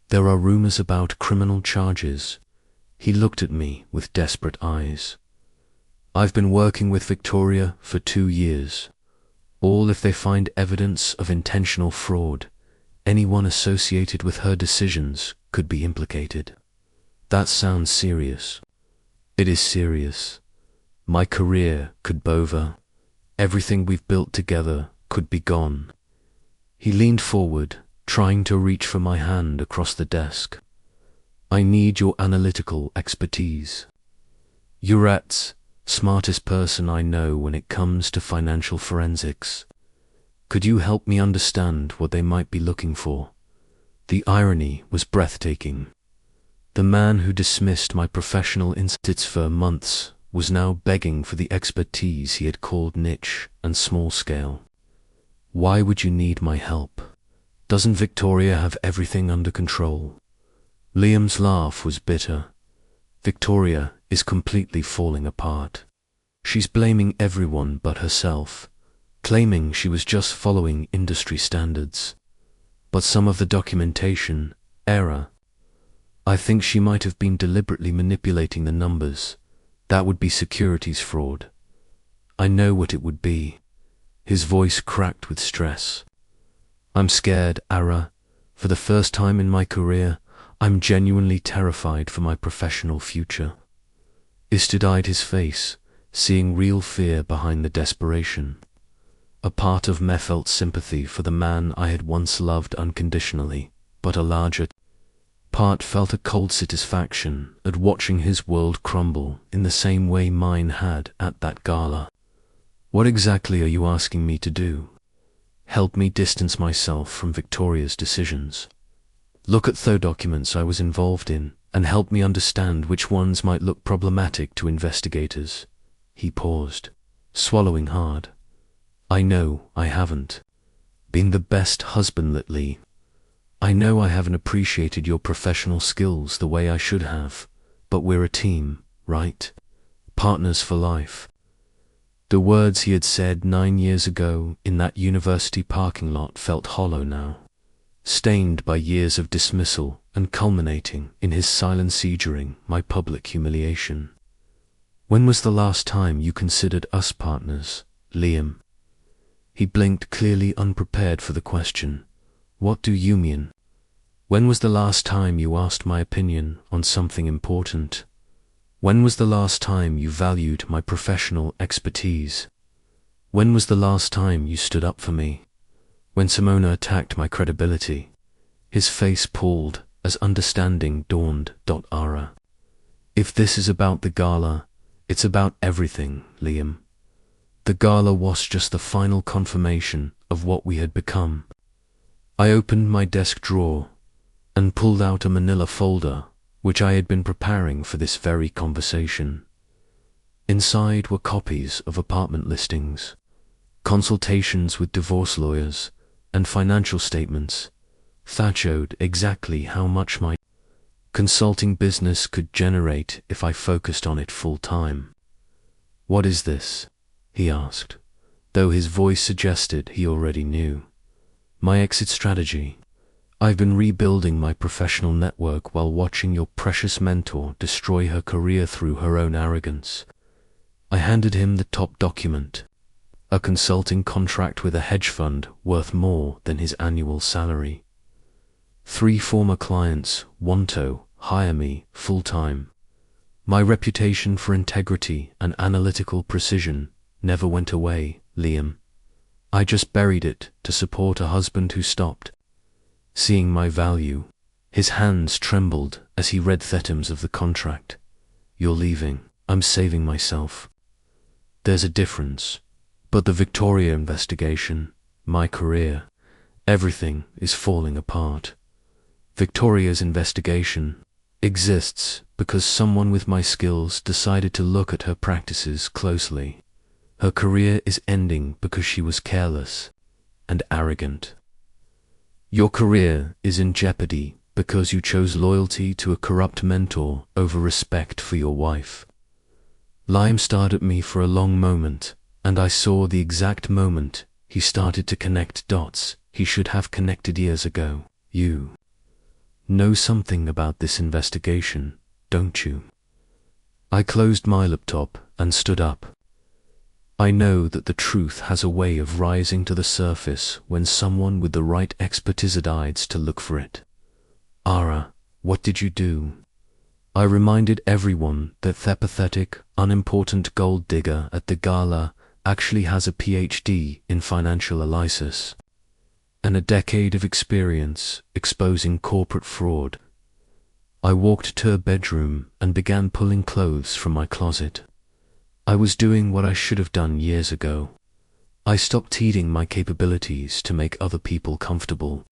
There are rumors about criminal charges." He looked at me with desperate eyes. "I've been working with Victoria for 2 years. All if they find evidence of intentional fraud. Anyone associated with her decisions could be implicated." "That sounds serious." "It is serious. My career could be over. Everything we've built together could be gone." He leaned forward, trying to reach for my hand across the desk. "I need your analytical expertise. You're the smartest person I know when it comes to financial forensics. Could you help me understand what they might be looking for?" The irony was breathtaking. The man who dismissed my professional instincts for months was now begging for the expertise he had called niche and small scale. "Why would you need my help? Doesn't Victoria have everything under control?" Liam's laugh was bitter. "Victoria is completely falling apart. She's blaming everyone but herself, claiming she was just following industry standards. But some of the documentation, error. I think she might have been deliberately manipulating the numbers. That would be securities fraud. I know what it would be." His voice cracked with stress. "I'm scared, Ara. For the first time in my career, I'm genuinely terrified for my professional future." Istid eyed his face, seeing real fear behind the desperation. A part of me felt sympathy for the man I had once loved unconditionally, but a larger part felt a cold satisfaction at watching his world crumble in the same way mine had at that gala. "What exactly are you asking me to do?" "Help me distance myself from Victoria's decisions. Look at the documents I was involved in and help me understand which ones might look problematic to investigators." He paused, swallowing hard. "I know I haven't been the best husband lately. I know I haven't appreciated your professional skills the way I should have, but we're a team, right? Partners for life." The words he had said 9 years ago in that university parking lot felt hollow now, stained by years of dismissal and culminating in his silent siegeing my public humiliation. "When was the last time you considered us partners, Liam?" He blinked, clearly unprepared for the question. "What do you mean? When was the last time you asked my opinion on something important? When was the last time you valued my professional expertise? When was the last time you stood up for me when Simona attacked my credibility?" His face pulled as understanding dawned. "Ara, if this is about the gala, it's about everything, Liam. The gala was just the final confirmation of what we had become. I opened my desk drawer and pulled out a manila folder which I had been preparing for this very conversation. Inside were copies of apartment listings, consultations with divorce lawyers, and financial statements that showed exactly how much my consulting business could generate if I focused on it full time. "What is this?" he asked, though his voice suggested he already knew. "My exit strategy. I've been rebuilding my professional network while watching your precious mentor destroy her career through her own arrogance." I handed him the top document, a consulting contract with a hedge fund worth more than his annual salary. 3 former clients want to hire me full-time. My reputation for integrity and analytical precision never went away, Liam. I just buried it to support a husband who stopped seeing my value. His hands trembled as he read items of the contract. "You're leaving. I'm saving myself." "There's a difference. But the Victoria investigation, my career, everything is falling apart. Victoria's investigation exists because someone with my skills decided to look at her practices closely. Her career is ending because she was careless and arrogant. Your career is in jeopardy because you chose loyalty to a corrupt mentor over respect for your wife." Liam stared at me for a long moment, and I saw the exact moment he started to connect dots he should have connected years ago. "You know something about this investigation, don't you?" I closed my laptop and stood up. I know that the truth has a way of rising to the surface when someone with the right expertise decides to look for it. "Ara, what did you do?" I reminded everyone that the pathetic, unimportant gold digger at the Gala actually has a PhD in financial analysis and a decade of experience exposing corporate fraud. I walked to her bedroom and began pulling clothes from my closet. I was doing what I should have done years ago. I stopped heeding my capabilities to make other people comfortable.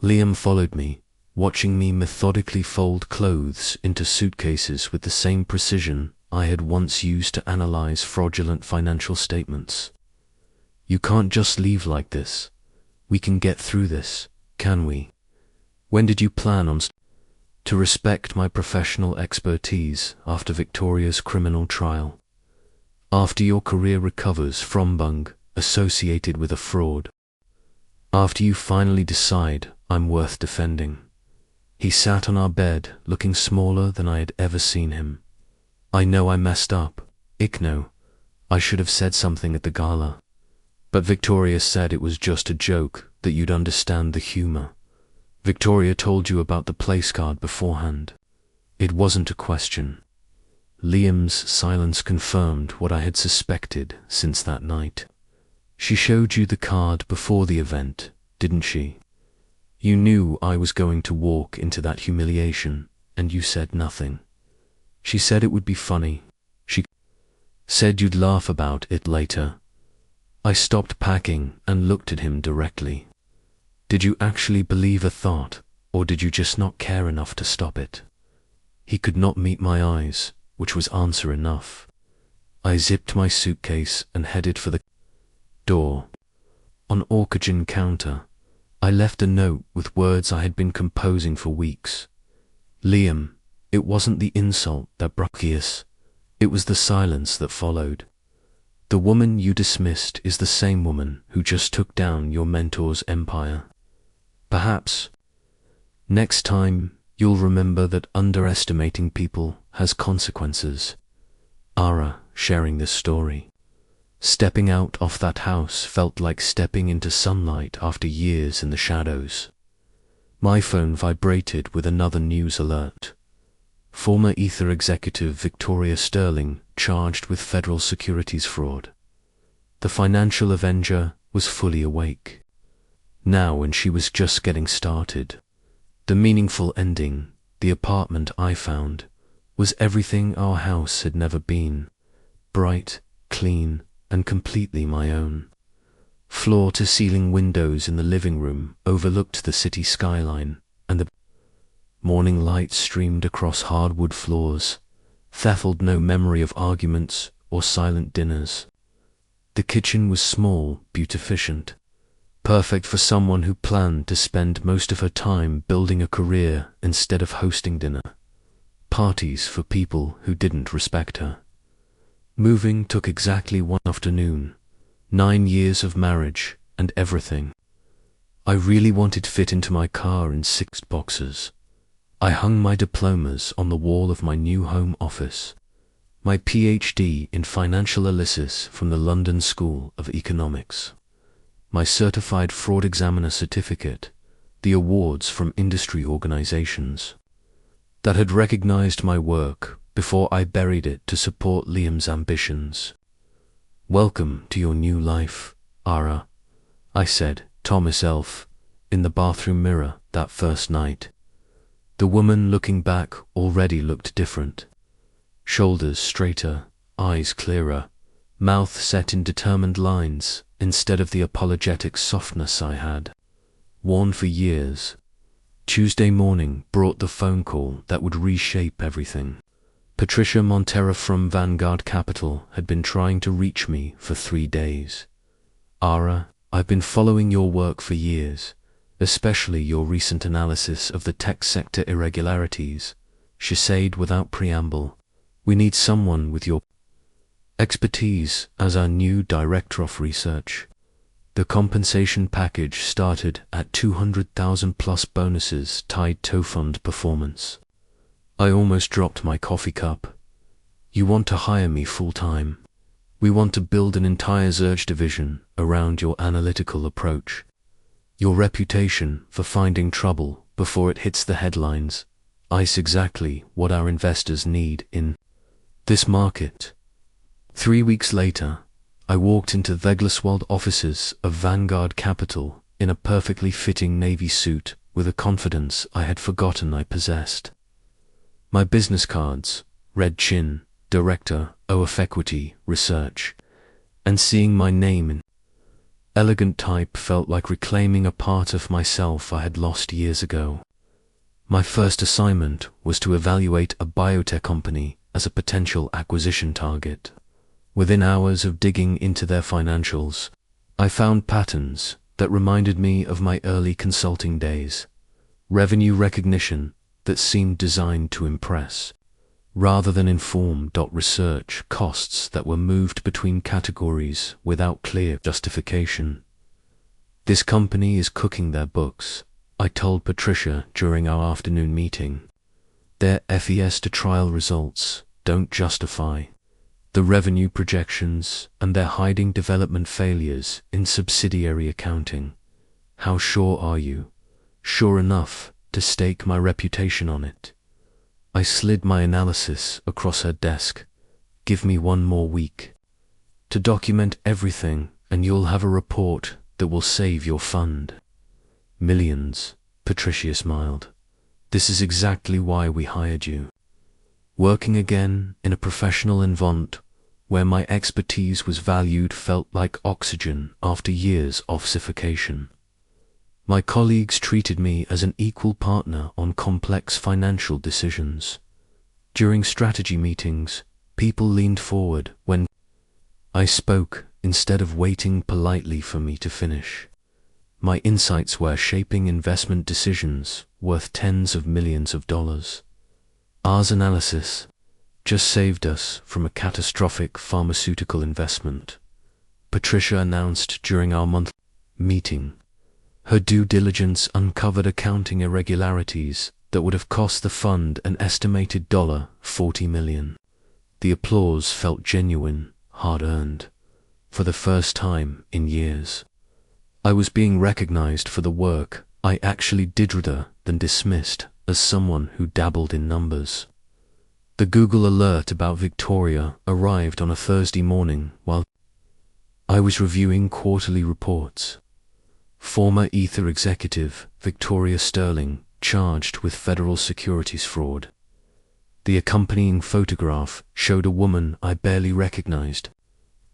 Liam followed me, watching me methodically fold clothes into suitcases with the same precision I had once used to analyze fraudulent financial statements. "You can't just leave like this. We can get through this, can we? When did you plan on to respect my professional expertise after Victoria's criminal trial? After your career recovers from bung associated with a fraud? After you finally decide I'm worth defending?" He sat on our bed, looking smaller than I had ever seen him. "I know I messed up. Ickno. I should have said something at the gala. But Victoria said it was just a joke, that you'd understand the humor. Victoria told you about the place card beforehand. It wasn't a question." Liam's silence confirmed what I had suspected since that night. "She showed you the card before the event, didn't she? You knew I was going to walk into that humiliation, and you said nothing. She said it would be funny. She said you'd laugh about it later." I stopped packing and looked at him directly. "Did you actually believe a thought, or did you just not care enough to stop it?" He could not meet my eyes, which was answer enough. I zipped my suitcase and headed for the door. On Orchid's counter, I left a note with words I had been composing for weeks. "Liam, it wasn't the insult that broke us. It was the silence that followed. The woman you dismissed is the same woman who just took down your mentor's empire. Perhaps next time you'll remember that underestimating people has consequences." Ara sharing this story. Stepping out of that house felt like stepping into sunlight after years in the shadows. My phone vibrated with another news alert. Former Ether executive Victoria Sterling charged with federal securities fraud. The financial avenger was fully awake. Now, when she was just getting started, the meaningful ending, the apartment I found, was everything our house had never been: bright, clean, and completely my own. Floor-to-ceiling windows in the living room overlooked the city skyline, and the morning light streamed across hardwood floors, baffled no memory of arguments or silent dinners. The kitchen was small, beautificient, perfect for someone who planned to spend most of her time building a career instead of hosting dinner parties for people who didn't respect her. Moving took exactly one afternoon, 9 years of marriage and everything. I really wanted to fit into my car in 6 boxes. I hung my diplomas on the wall of my new home office. My PhD in financial analysis from the London School of Economics. My certified fraud examiner certificate, the awards from industry organizations that had recognized my work before I buried it to support Liam's ambitions. "Welcome to your new life, Ara," I said, to myself, in the bathroom mirror that first night. The woman looking back already looked different. Shoulders straighter, eyes clearer, mouth set in determined lines instead of the apologetic softness I had worn for years. Tuesday morning brought the phone call that would reshape everything. Patricia Montero from Vanguard Capital had been trying to reach me for 3 days. "Ara, I've been following your work for years, especially your recent analysis of the tech sector irregularities," she said without preamble. "We need someone with your expertise as our new director of research." The compensation package started at 200,000 plus bonuses tied to fund performance. I almost dropped my coffee cup. "You want to hire me full-time? We want to build an entire search division around your analytical approach. Your reputation for finding trouble before it hits the headlines is exactly what our investors need in this market." 3 weeks later, I walked into the Veglaswald offices of Vanguard Capital in a perfectly fitting navy suit with a confidence I had forgotten I possessed. My business cards, red chin, Director of Equity Research, and seeing my name in elegant type felt like reclaiming a part of myself I had lost years ago. My first assignment was to evaluate a biotech company as a potential acquisition target. Within hours of digging into their financials, I found patterns that reminded me of my early consulting days. Revenue recognition that seemed designed to impress, rather than inform. Research costs that were moved between categories without clear justification. "This company is cooking their books," I told Patricia during our afternoon meeting. "Their FES to trial results don't justify the revenue projections, and they're hiding development failures in subsidiary accounting. How sure are you? Sure enough to stake my reputation on it?" I slid my analysis across her desk. "Give me 1 more week to document everything, and you'll have a report that will save your fund millions." Patricia smiled. "This is exactly why we hired you." Working again in a professional environment where my expertise was valued felt like oxygen after years of suffocation. My colleagues treated me as an equal partner on complex financial decisions. During strategy meetings, people leaned forward when I spoke instead of waiting politely for me to finish. My insights were shaping investment decisions worth tens of millions of dollars. Ours analysis just saved us from a catastrophic pharmaceutical investment, Patricia announced during our monthly meeting. Her due diligence uncovered accounting irregularities that would have cost the fund an estimated $40 million. The applause felt genuine, hard-earned, for the first time in years. I was being recognized for the work I actually did rather than dismissed as someone who dabbled in numbers. The Google alert about Victoria arrived on a Thursday morning while I was reviewing quarterly reports. Former Ether executive Victoria Sterling charged with federal securities fraud. The accompanying photograph showed a woman I barely recognized.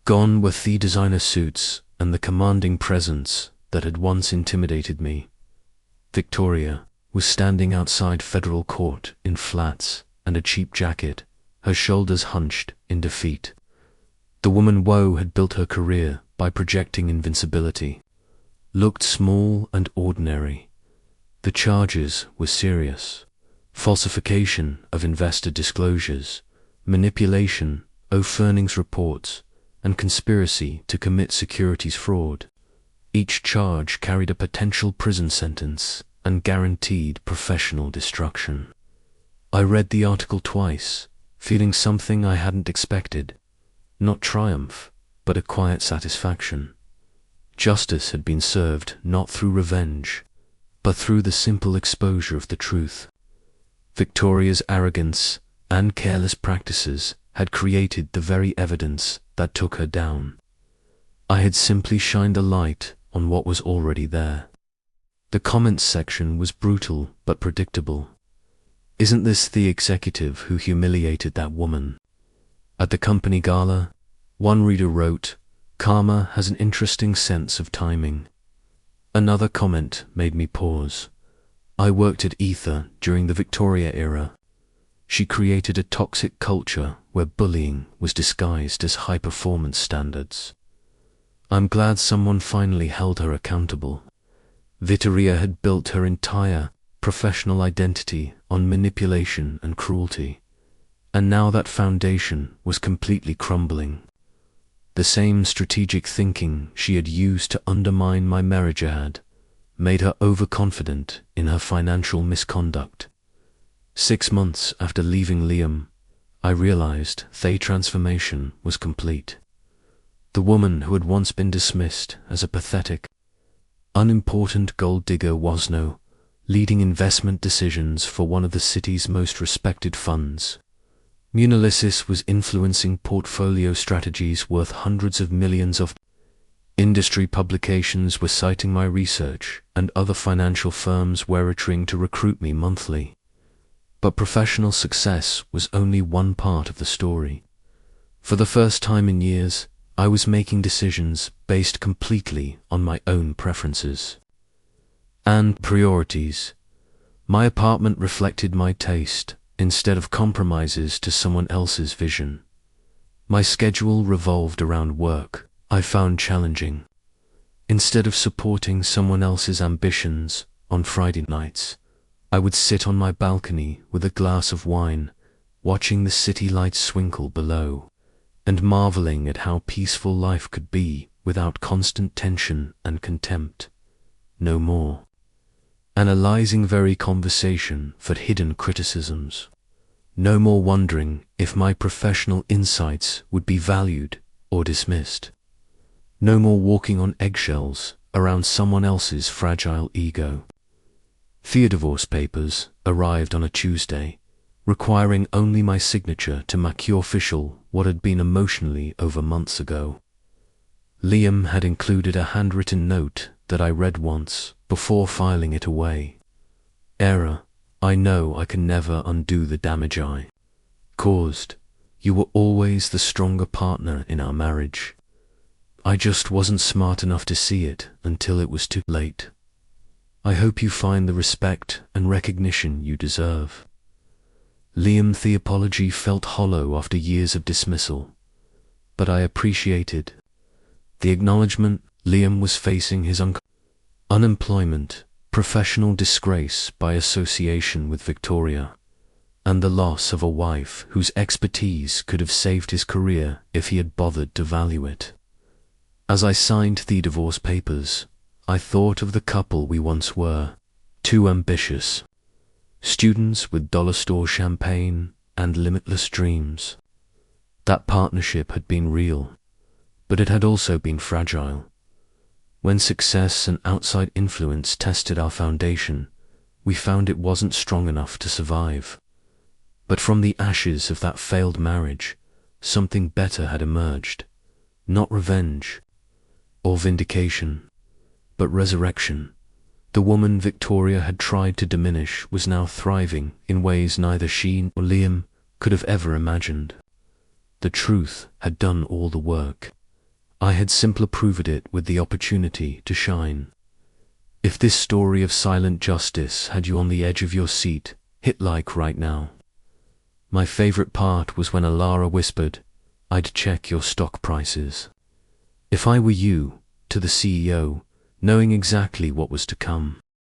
Gone were the designer suits and the commanding presence that had once intimidated me. Victoria was standing outside federal court in flats and a cheap jacket, her shoulders hunched in defeat. The woman Woe had built her career by projecting invincibility, looked small and ordinary. The charges were serious: falsification of investor disclosures, manipulation of earnings reports, and conspiracy to commit securities fraud. Each charge carried a potential prison sentence and guaranteed professional destruction. I read the article twice, feeling something I hadn't expected. Not triumph, but a quiet satisfaction. Justice had been served not through revenge, but through the simple exposure of the truth. Victoria's arrogance and careless practices had created the very evidence that took her down. I had simply shined a light on what was already there. The comments section was brutal but predictable. "Isn't this the executive who humiliated that woman?" At the company gala, one reader wrote, "Karma has an interesting sense of timing." Another comment made me pause. I worked at Ether during the Victoria era. She created a toxic culture where bullying was disguised as high-performance standards. I'm glad someone finally held her accountable. Victoria had built her entire professional identity on manipulation and cruelty, and now that foundation was completely crumbling. The same strategic thinking she had used to undermine my marriage had made her overconfident in her financial misconduct. 6 months after leaving Liam, I realized the transformation was complete. The woman who had once been dismissed as a pathetic, unimportant gold digger was now leading investment decisions for one of the city's most respected funds. Munalisis was influencing portfolio strategies worth hundreds of millions of. Industry publications were citing my research, and other financial firms were returning to recruit me monthly. But professional success was only one part of the story. For the first time in years, I was making decisions based completely on my own preferences and priorities. My apartment reflected my taste instead of compromises to someone else's vision. My schedule revolved around work I found challenging. Instead of supporting someone else's ambitions on Friday nights, I would sit on my balcony with a glass of wine, watching the city lights twinkle below, and marveling at how peaceful life could be without constant tension and contempt. No more. Analyzing very conversation for hidden criticisms. No more wondering if my professional insights would be valued or dismissed. No more walking on eggshells around someone else's fragile ego. The divorce papers arrived on a Tuesday, requiring only my signature to make official what had been emotionally over months ago. Liam had included a handwritten note that I read once before filing it away. "Error, I know I can never undo the damage I caused. You were always the stronger partner in our marriage. I just wasn't smart enough to see it until it was too late. I hope you find the respect and recognition you deserve." Liam, the apology felt hollow after years of dismissal, but I appreciated the acknowledgement. Liam was facing his unemployment, professional disgrace by association with Victoria, and the loss of a wife whose expertise could have saved his career if he had bothered to value it. As I signed the divorce papers, I thought of the couple we once were, too ambitious. Students with dollar store champagne and limitless dreams. That partnership had been real, but it had also been fragile. When success and outside influence tested our foundation, we found it wasn't strong enough to survive. But from the ashes of that failed marriage, something better had emerged. Not revenge or vindication, but resurrection. The woman Victoria had tried to diminish was now thriving in ways neither she nor Liam could have ever imagined. The truth had done all the work. I had simply proved it with the opportunity to shine. If this story of silent justice had you on the edge of your seat, hit like right now. My favorite part was when Alara whispered, "I'd check your stock prices." If I were you, to the CEO, knowing exactly what was to come.